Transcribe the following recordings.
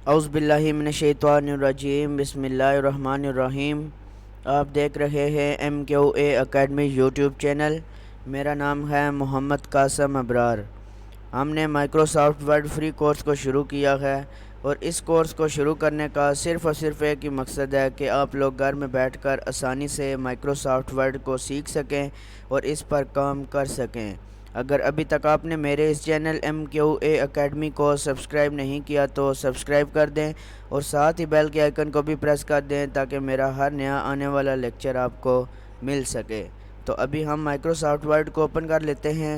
اعوذ باللہ من الشیطان الرجیم، بسم اللہ الرحمن الرحیم۔ آپ دیکھ رہے ہیں MQA اکیڈمی یوٹیوب چینل۔ میرا نام ہے محمد قاسم ابرار۔ ہم نے مائکروسافٹ ورڈ فری کورس کو شروع کیا ہے، اور اس کورس کو شروع کرنے کا صرف اور صرف ایک ہی مقصد ہے کہ آپ لوگ گھر میں بیٹھ کر آسانی سے مائکروسافٹ ورڈ کو سیکھ سکیں اور اس پر کام کر سکیں۔ اگر ابھی تک آپ نے میرے اس چینل MQA اکیڈمی کو سبسکرائب نہیں کیا تو سبسکرائب کر دیں، اور ساتھ ہی بیل کے آئیکن کو بھی پریس کر دیں تاکہ میرا ہر نیا آنے والا لیکچر آپ کو مل سکے۔ تو ابھی ہم مائکروسافٹ ورڈ کو اوپن کر لیتے ہیں،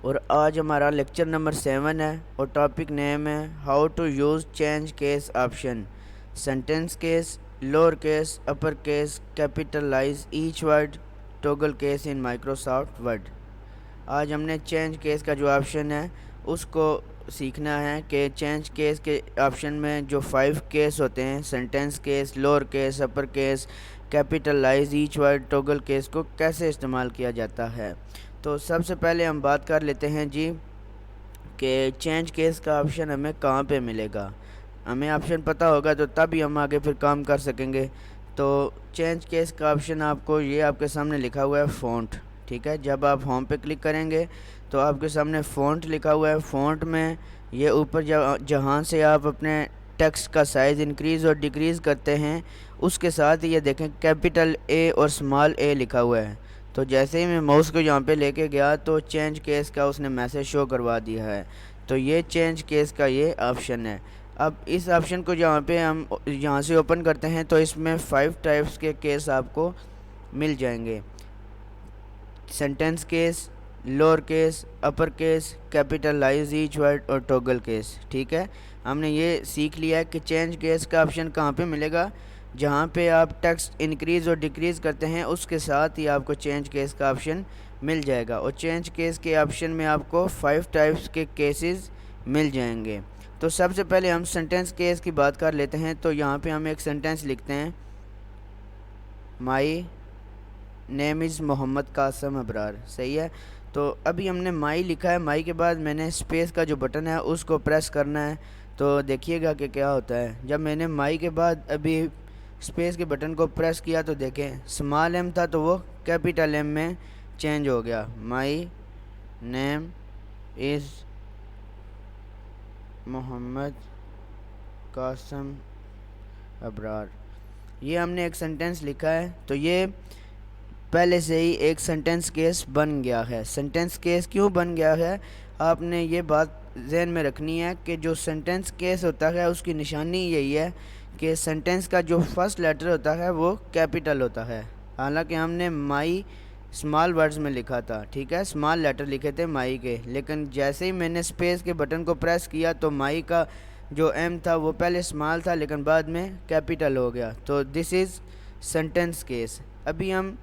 اور آج ہمارا لیکچر نمبر 7 ہے، اور ٹاپک نیم ہے how to use change case option, sentence case, lower case, upper case, capitalise each word, toggle case in Microsoft Word. آج ہم نے چینج کیس کا جو آپشن ہے اس کو سیکھنا ہے کہ چینج کیس کے آپشن میں جو 5 کیس ہوتے ہیں، sentence case, lower case, upper case, capitalise each word, toggle case کو کیسے استعمال کیا جاتا ہے۔ تو سب سے پہلے ہم بات کر لیتے ہیں جی کہ چینج کیس کا آپشن ہمیں کہاں پہ ملے گا۔ ہمیں آپشن پتہ ہوگا تو تب ہی ہم آگے پھر کام کر سکیں گے۔ تو چینج کیس کا آپشن آپ کو یہ آپ کے سامنے لکھا ہوا ہے فونٹ، ٹھیک ہے۔ جب آپ ہوم پہ کلک کریں گے تو آپ کے سامنے فونٹ لکھا ہوا ہے۔ فونٹ میں یہ اوپر جہاں سے آپ اپنے ٹیکسٹ کا سائز انکریز اور ڈیکریز کرتے ہیں، اس کے ساتھ یہ دیکھیں کیپٹل اے اور اسمال اے لکھا ہوا ہے۔ تو جیسے ہی میں ماؤس کو یہاں پہ لے کے گیا تو چینج کیس کا اس نے میسج شو کروا دیا ہے۔ تو یہ چینج کیس کا یہ آپشن ہے۔ اب اس آپشن کو جہاں پہ ہم یہاں سے اوپن کرتے ہیں تو اس میں 5 ٹائپس کے کیس آپ کو مل جائیں گے: sentence case, lower case, upper case, capitalise each word اور ٹوگل کیس، ٹھیک ہے۔ ہم نے یہ سیکھ لیا ہے کہ چینج کیس کا آپشن کہاں پہ ملے گا۔ جہاں پہ آپ ٹیکسٹ انکریز اور ڈیکریز کرتے ہیں اس کے ساتھ ہی آپ کو چینج کیس کا آپشن مل جائے گا، اور چینج کیس کے آپشن میں آپ کو 5 ٹائپس کے کیسز مل جائیں گے۔ تو سب سے پہلے ہم سینٹینس کیس کی بات کر لیتے ہیں۔ تو یہاں پہ ہم ایک سینٹینس لکھتے ہیں: مائی نیم از محمد قاسم ابرار، صحیح ہے۔ تو ابھی ہم نے مائی لکھا ہے، مائی کے بعد میں نے اسپیس کا جو بٹن ہے اس کو پریس کرنا ہے۔ تو دیکھیے گا کہ کیا ہوتا ہے۔ جب میں نے مائی کے بعد ابھی اسپیس کے بٹن کو پریس کیا تو دیکھیں اسمال ایم تھا تو وہ کیپیٹل ایم میں چینج ہو گیا۔ مائی نیم از محمد قاسم ابرار، یہ ہم نے ایک سینٹینس لکھا ہے۔ تو یہ پہلے سے ہی ایک سینٹینس کیس بن گیا ہے۔ سینٹینس کیس کیوں بن گیا ہے، آپ نے یہ بات ذہن میں رکھنی ہے کہ جو سینٹینس کیس ہوتا ہے اس کی نشانی یہی ہے کہ سینٹینس کا جو فرسٹ لیٹر ہوتا ہے وہ کیپیٹل ہوتا ہے۔ حالانکہ ہم نے مائی اسمال ورڈز میں لکھا تھا، ٹھیک ہے، اسمال لیٹر لکھے تھے مائی کے، لیکن جیسے ہی میں نے اسپیس کے بٹن کو پریس کیا تو مائی کا جو ایم تھا وہ پہلے اسمال تھا لیکن بعد میں کیپیٹل ہو گیا۔ تو دس از سینٹینس کیس۔ ابھی ہم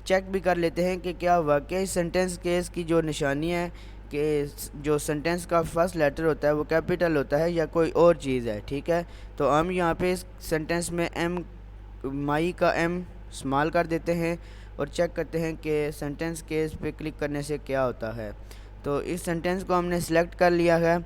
چیک بھی کر لیتے ہیں کہ کیا واقعی سینٹینس کیس کی جو نشانی ہے کہ جو سینٹینس کا فرسٹ لیٹر ہوتا ہے وہ کیپیٹل ہوتا ہے یا کوئی اور چیز ہے، ٹھیک ہے۔ تو ہم یہاں پہ اس سینٹینس میں مائی کا ایم اسمال کر دیتے ہیں اور چیک کرتے ہیں کہ سینٹینس کیس پہ کلک کرنے سے کیا ہوتا ہے۔ تو اس سینٹینس کو ہم نے سلیکٹ کر لیا ہے۔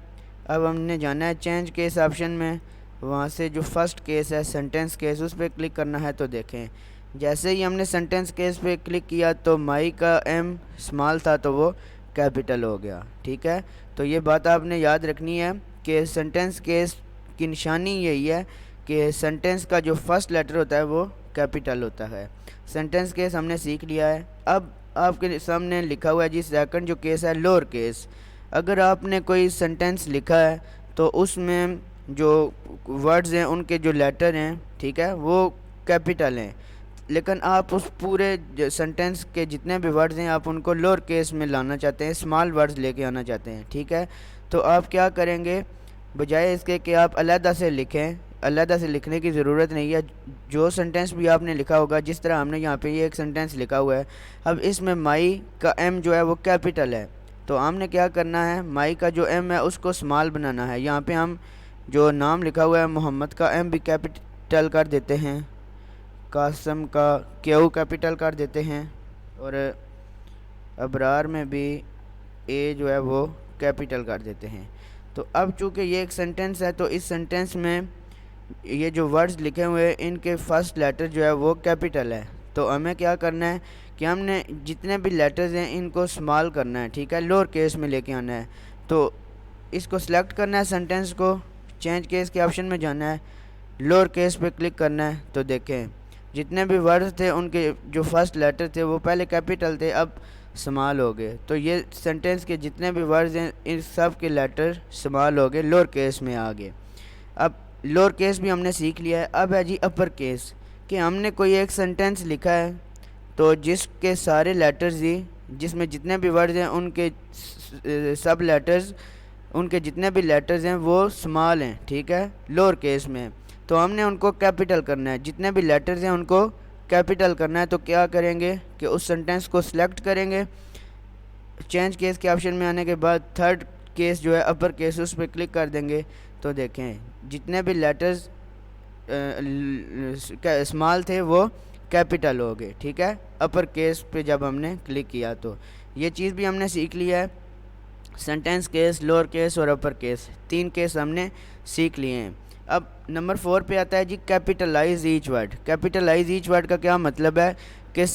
اب ہم نے جانا ہے چینج کیس آپشن میں، وہاں سے جو فرسٹ کیس ہے سینٹینس کیس اس پہ کلک کرنا ہے۔ تو دیکھیں جیسے ہی ہم نے سینٹینس کیس پہ کلک کیا تو مائی کا ایم اسمال تھا تو وہ کیپیٹل ہو گیا، ٹھیک ہے۔ تو یہ بات آپ نے یاد رکھنی ہے کہ سینٹینس کیس کی نشانی یہی ہے کہ سینٹینس کا جو فرسٹ لیٹر ہوتا ہے وہ کیپیٹل ہوتا ہے۔ سینٹینس کیس ہم نے سیکھ لیا ہے۔ اب آپ کے سامنے لکھا ہوا ہے جی سیکنڈ جو کیس ہے لوور کیس۔ اگر آپ نے کوئی سینٹینس لکھا ہے تو اس میں جو ورڈز ہیں ان کے جو لیٹر ہیں، ٹھیک ہے، وہ کیپیٹل ہیں، لیکن آپ اس پورے سینٹینس کے جتنے بھی ورڈز ہیں آپ ان کو لوور کیس میں لانا چاہتے ہیں، اسمال ورڈز لے کے آنا چاہتے ہیں، ٹھیک ہے۔ تو آپ کیا کریں گے، بجائے اس کے کہ آپ علیحدہ سے لکھیں، علیحدہ سے لکھنے کی ضرورت نہیں ہے۔ جو سینٹینس بھی آپ نے لکھا ہوگا، جس طرح ہم نے یہاں پہ یہ ایک سینٹینس لکھا ہوا ہے، اب اس میں مائی کا ایم جو ہے وہ کیپیٹل ہے، تو ہم نے کیا کرنا ہے، مائی کا جو ایم ہے اس کو اسمال بنانا ہے۔ یہاں پہ ہم جو نام لکھا ہوا ہے محمد کا ایم بھی کیپیٹل کر دیتے ہیں، قاسم کا کیو کیپیٹل کر دیتے ہیں، اور ابرار میں بھی اے جو ہے وہ کیپیٹل کر دیتے ہیں۔ تو اب چونکہ یہ ایک سینٹنس ہے تو اس سینٹنس میں یہ جو ورڈز لکھے ہوئے ہیں ان کے فرسٹ لیٹر جو ہے وہ کیپٹل ہے، تو ہمیں کیا کرنا ہے کہ ہم نے جتنے بھی لیٹرز ہیں ان کو اسمال کرنا ہے، ٹھیک ہے، لوور کیس میں لے کے آنا ہے۔ تو اس کو سلیکٹ کرنا ہے، سینٹنس کو چینج کیس کے آپشن میں جانا ہے، لوور کیس پہ کلک کرنا ہے، تو دیکھیں جتنے بھی ورڈز تھے ان کے جو فرسٹ لیٹر تھے وہ پہلے کیپٹل تھے، اب سمال ہو گئے۔ تو یہ سینٹنس کے جتنے بھی ورڈز ہیں ان سب کے لیٹر سمال ہو گئے، لوور کیس میں آ گئے۔ اب لوور کیس بھی ہم نے سیکھ لیا ہے، اب ہے جی اپر کیس، کہ ہم نے کوئی ایک سینٹنس لکھا ہے تو جس کے سارے لیٹرز ہی، جس میں جتنے بھی ورڈز ہیں ان کے سب لیٹرز، ان کے جتنے بھی لیٹرز ہیں وہ سمال ہیں، ٹھیک ہے، لوور کیس میں، تو ہم نے ان کو کیپٹل کرنا ہے، جتنے بھی لیٹرز ہیں ان کو کیپٹل کرنا ہے۔ تو کیا کریں گے کہ اس سینٹنس کو سلیکٹ کریں گے، چینج کیس کے آپشن میں آنے کے بعد تھرڈ کیس جو ہے اپر کیس اس پہ کلک کر دیں گے، تو دیکھیں جتنے بھی لیٹرز اسمال تھے وہ کیپٹل ہو گئے، ٹھیک ہے، اپر کیس پہ جب ہم نے کلک کیا۔ تو یہ چیز بھی ہم نے سیکھ لیا ہے، سینٹنس کیس، لوور کیس اور اپر کیس، 3 کیس ہم نے سیکھ لیے ہیں۔ اب نمبر 4 پہ آتا ہے جی capitalize each word. Capitalize each word کا کیا مطلب ہے کہ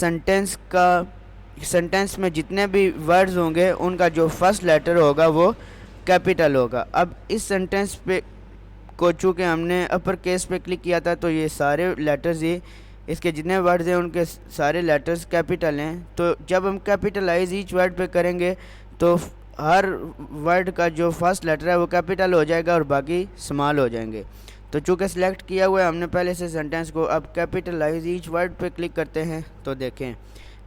سینٹنس میں جتنے بھی ورڈز ہوں گے ان کا جو فرسٹ لیٹر ہوگا وہ کیپٹل ہوگا۔ اب اس سینٹنس پہ کو چونکہ ہم نے اپر کیس پہ کلک کیا تھا تو یہ سارے لیٹرز ہی، اس کے جتنے ورڈز ہیں ان کے سارے لیٹرز کیپٹل ہیں، تو جب ہم کیپٹلائز ایچ ورڈ پہ کریں گے تو ہر ورڈ کا جو فرسٹ لیٹر ہے وہ کیپٹل ہو جائے گا اور باقی سمال ہو جائیں گے۔ تو چونکہ سلیکٹ کیا ہوا ہے ہم نے پہلے سے سینٹنس کو، اب کیپٹلائز ایچ ورڈ پہ کلک کرتے ہیں تو دیکھیں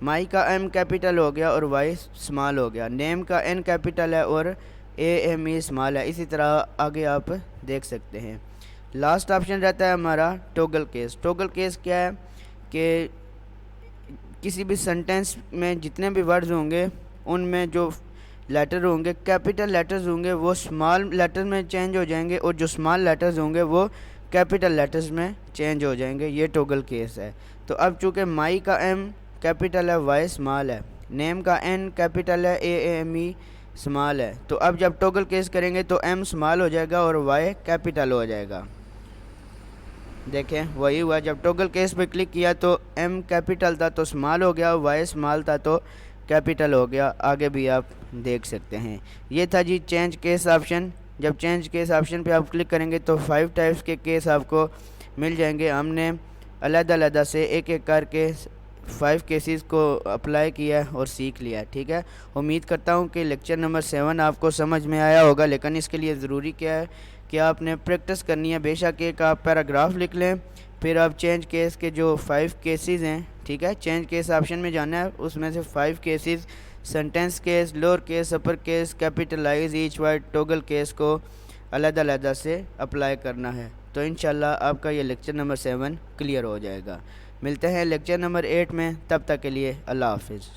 مائی کا ایم کیپٹل ہو گیا اور وائی سمال ہو گیا، نیم کا این کیپٹل ہے اور اے ایم ای سمال ہے، اسی طرح آگے آپ دیکھ سکتے ہیں۔ لاسٹ آپشن رہتا ہے ہمارا ٹوگل کیس۔ ٹوگل کیس کیا ہے کہ کسی بھی سینٹنس میں جتنے بھی ورڈز ہوں گے ان میں جو لیٹر ہوں گے، کیپٹل لیٹرز ہوں گے وہ اسمال لیٹر میں چینج ہو جائیں گے اور جو اسمال لیٹرز ہوں گے وہ کیپٹل لیٹرز میں چینج ہو جائیں گے، یہ ٹوگل کیس ہے۔ تو اب چونکہ مائی کا ایم کیپٹل ہے، وائی اسمال ہے، نیم کا این کیپٹل ہے، اے ایم ای اسمال ہے، تو اب جب ٹوگل کیس کریں گے تو ایم اسمال ہو جائے گا اور وائی کیپٹل ہو جائے گا۔ دیکھیں وہی ہوا، جب ٹوگل کیس پہ کلک کیا تو ایم کیپٹل تھا تو اسمال ہو گیا، وائی اسمال تھا تو کیپٹل ہو گیا، آگے بھی آپ دیکھ سکتے ہیں۔ یہ تھا جی چینج کیس آپشن۔ جب چینج کیس آپشن پہ آپ کلک کریں گے تو 5 ٹائپس کے کیس آپ کو مل جائیں گے۔ ہم نے علیحدہ علیحدہ سے ایک ایک کر کے 5 کیسز کو اپلائی کیا اور سیکھ لیا، ٹھیک ہے۔ امید کرتا ہوں کہ لیکچر نمبر 7 آپ کو سمجھ میں آیا ہوگا، لیکن اس کے لیے ضروری کیا ہے کہ آپ نے پریکٹس کرنی ہے۔ بے شک ایک آپ پیراگراف لکھ لیں، پھر آپ چینج کیس کے جو 5 کیسز ہیں، ٹھیک ہے، چینج کیس آپشن میں جانا ہے، اس میں سے 5 cases sentence case, lower case, upper case, capitalise each word, toggle case کو علیحدہ علیحدہ سے اپلائی کرنا ہے، تو انشاءاللہ آپ کا یہ لیکچر نمبر 7 کلیئر ہو جائے گا۔ ملتے ہیں لیکچر نمبر 8 میں، تب تک کے لیے اللہ حافظ۔